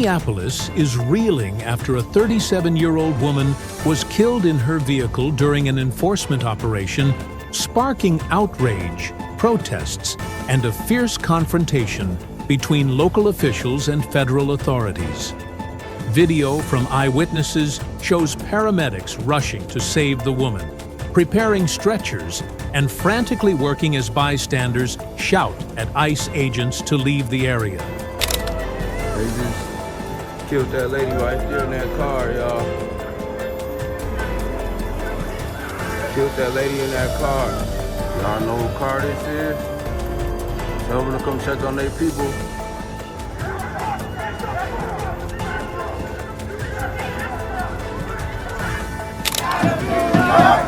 Minneapolis is reeling after a 37-year-old woman was killed in her vehicle during an enforcement operation, sparking outrage, protests, and a fierce confrontation between local officials and federal authorities. Video from Eyewitnesses shows paramedics rushing to save the woman, preparing stretchers, and frantically working as bystanders shout at ICE agents to leave the area. They just killed that lady right there in that car, y'all. Killed that lady in that car. Y'all know who car this is? Tell them to come check on their people.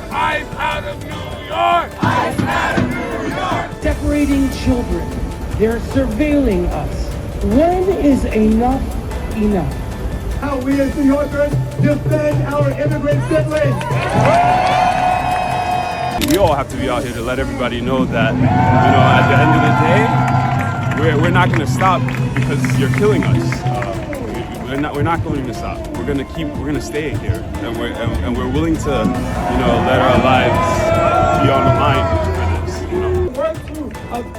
I'm out of New York! I'm out of New York! Separating children. They're surveilling us. When is enough enough? How we as New Yorkers defend our immigrant siblings. We all have to be out here to let everybody know that, at the end of the day, we're not going to stop because you're killing us. We're not going to stop. We're going to stay here, and we're willing to, let our lives be on the line for this. Work to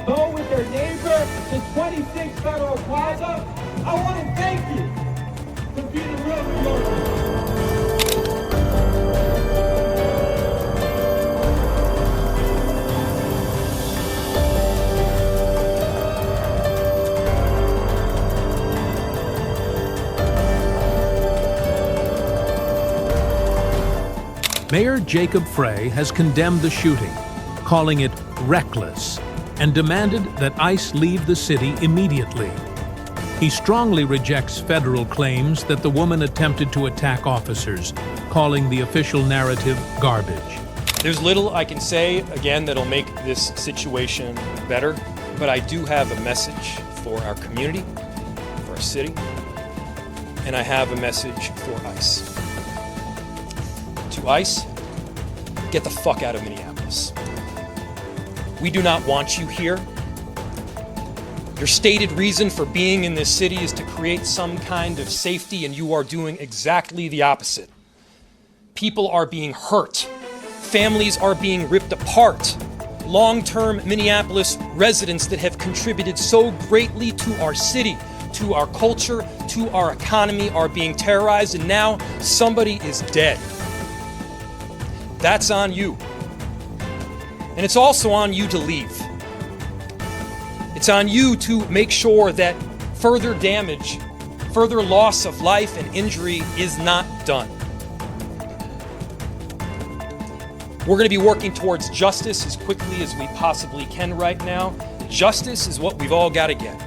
go with their neighbor to 26 Federal Plaza. I want to thank you for being a real New Yorker. Mayor Jacob Frey has condemned the shooting, calling it reckless, and demanded that ICE leave the city immediately. He strongly rejects federal claims that the woman attempted to attack officers, calling the official narrative garbage. There's little I can say, again, that'll make this situation better, but I do have a message for our community, for our city, and I have a message for ICE. To ICE, get the fuck out of Minneapolis. We do not want you here. Your stated reason for being in this city is to create some kind of safety, and you are doing exactly the opposite. People are being hurt. Families are being ripped apart. Long-term Minneapolis residents that have contributed so greatly to our city, to our culture, to our economy are being terrorized, and now somebody is dead. That's on you. And it's also on you to leave. It's on you to make sure that further damage, further loss of life and injury is not done. We're going to be working towards justice as quickly as we possibly can right now. Justice is what we've all got to get.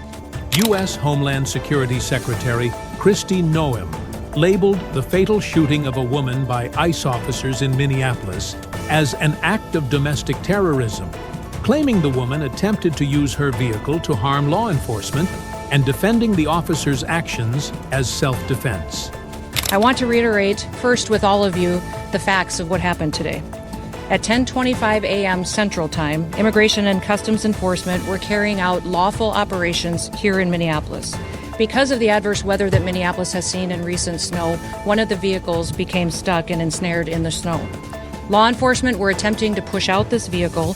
U.S. Homeland Security Secretary Kristi Noem labeled the fatal shooting of a woman by ICE officers in Minneapolis as an act of domestic terrorism, claiming the woman attempted to use her vehicle to harm law enforcement and defending the officers' actions as self-defense. I want to reiterate, first with all of you, the facts of what happened today. At 10:25 a.m. Central Time, Immigration and Customs Enforcement were carrying out lawful operations here in Minneapolis. Because of the adverse weather that Minneapolis has seen in recent snow, one of the vehicles became stuck and ensnared in the snow. Law enforcement were attempting to push out this vehicle,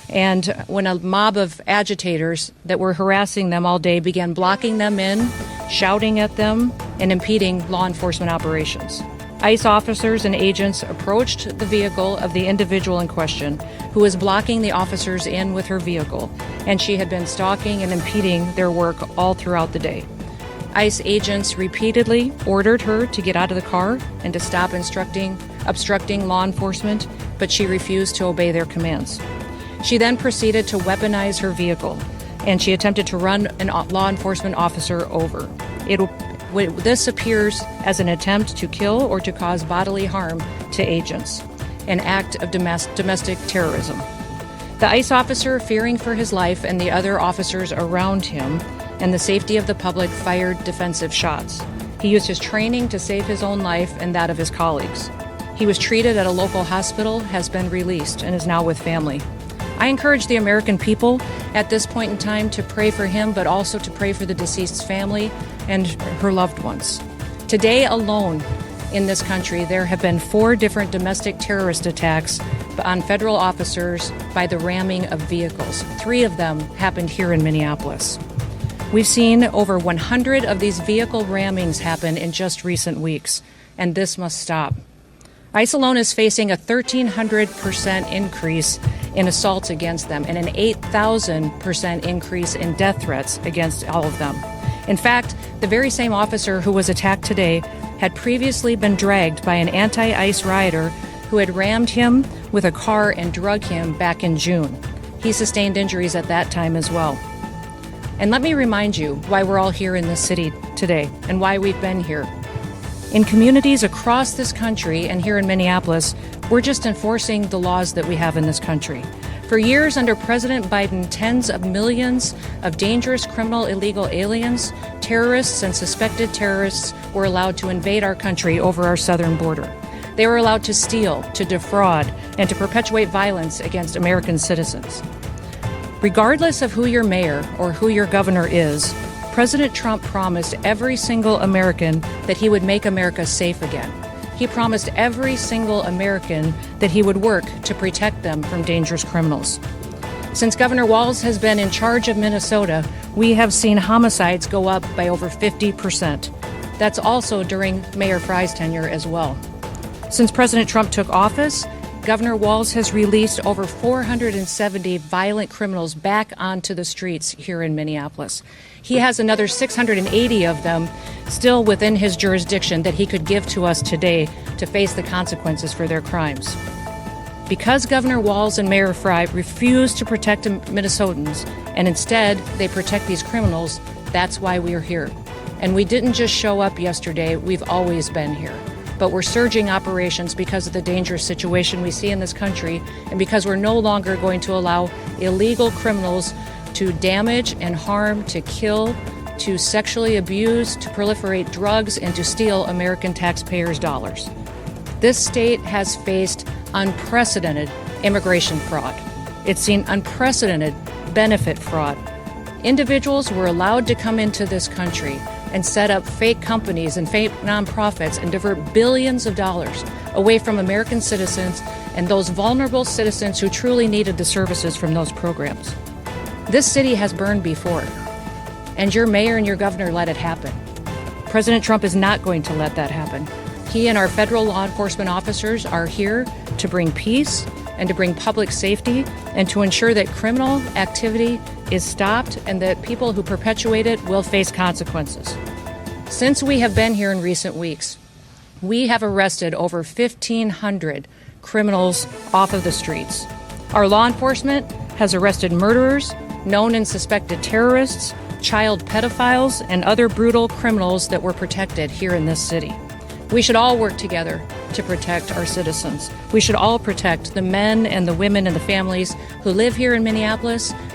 and when a mob of agitators that were harassing them all day began blocking them in, shouting at them, and impeding law enforcement operations. ICE officers and agents approached the vehicle of the individual in question, who was blocking the officers in with her vehicle, and she had been stalking and impeding their work all throughout the day. ICE agents repeatedly ordered her to get out of the car and to stop obstructing law enforcement, but she refused to obey their commands. She then proceeded to weaponize her vehicle, and she attempted to run a law enforcement officer over. This appears as an attempt to kill or to cause bodily harm to agents, an act of domestic terrorism. The ICE officer, fearing for his life and the other officers around him and the safety of the public, fired defensive shots. He used his training to save his own life and that of his colleagues. He was treated at a local hospital, has been released, and is now with family. I encourage the American people at this point in time to pray for him, but also to pray for the deceased's family and her loved ones. Today alone in this country, there have been 4 different domestic terrorist attacks on federal officers by the ramming of vehicles. 3 of them happened here in Minneapolis. We've seen over 100 of these vehicle rammings happen in just recent weeks, and this must stop. ICE alone is facing a 1,300% increase in assaults against them and an 8,000% increase in death threats against all of them. In fact, the very same officer who was attacked today had previously been dragged by an anti-ICE rioter who had rammed him with a car and drug him back in June. He sustained injuries at that time as well. And let me remind you why we're all here in this city today and why we've been here. In communities across this country and here in Minneapolis, we're just enforcing the laws that we have in this country. For years under President Biden, tens of millions of dangerous criminal illegal aliens, terrorists, and suspected terrorists were allowed to invade our country over our southern border. They were allowed to steal, to defraud, and to perpetuate violence against American citizens. Regardless of who your mayor or who your governor is, President Trump promised every single American that he would make America safe again. He promised every single American that he would work to protect them from dangerous criminals. Since Governor Walz has been in charge of Minnesota, we have seen homicides go up by over 50%. That's also during Mayor Frye's tenure as well. Since President Trump took office, Governor Walz has released over 470 violent criminals back onto the streets here in Minneapolis. He has another 680 of them still within his jurisdiction that he could give to us today to face the consequences for their crimes. Because Governor Walz and Mayor Frye refuse to protect Minnesotans and instead they protect these criminals, that's why we're here. And we didn't just show up yesterday, we've always been here. But we're surging operations because of the dangerous situation we see in this country and because we're no longer going to allow illegal criminals to damage and harm, to kill, to sexually abuse, to proliferate drugs, and to steal American taxpayers' dollars. This state has faced unprecedented immigration fraud. It's seen unprecedented benefit fraud. Individuals were allowed to come into this country and set up fake companies and fake nonprofits and divert billions of dollars away from American citizens and those vulnerable citizens who truly needed the services from those programs. This city has burned before, and your mayor and your governor let it happen. President Trump is not going to let that happen. He and our federal law enforcement officers are here to bring peace and to bring public safety and to ensure that criminal activity is stopped and that people who perpetuate it will face consequences. Since we have been here in recent weeks, we have arrested over 1,500 criminals off of the streets. Our law enforcement has arrested murderers, known and suspected terrorists, child pedophiles, and other brutal criminals that were protected here in this city. We should all work together to protect our citizens. We should all protect the men and the women and the families who live here in Minneapolis,